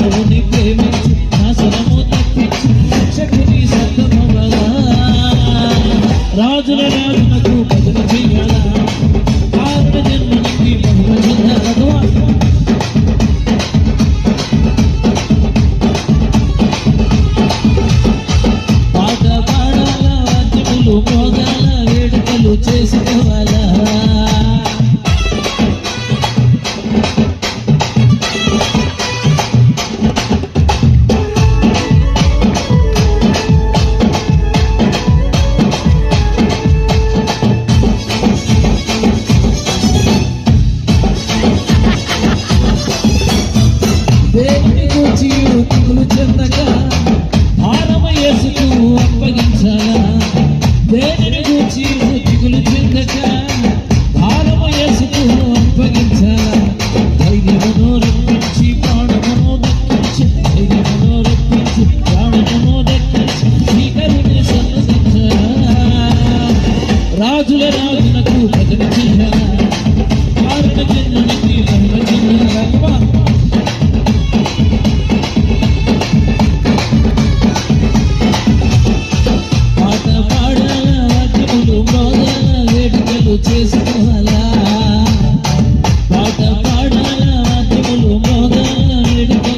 ప్రభుని ప్రేమించి నాశనము తప్పించి రక్షకుని సత్తమవగా రాజుల రాజునకు భజన చెయ్యాలా కారణ జన్మనికి మహిమ చెందగలవా పాట పాడాల వాద్యములు మోగాల వేడుకలు చేసుకోవాలా దేవుని కూర్చి దిగులు చెందగా భారము యేసుకు అప్పగించాలా దేవుని కూర్చి దిగులు చెందగా భారము యేసుకు అప్పగించాలా ధైర్యమును రప్పించి ప్రాణమును దక్కించి ధైర్యమును రప్పించి ప్రాణమును దక్కించి శ్రీకరుని సన్నసించాలా రాజుల రాజునకు భజన చెయ్యాలా కారణ జన్మనికి మహిమ చెందగలవా చేసి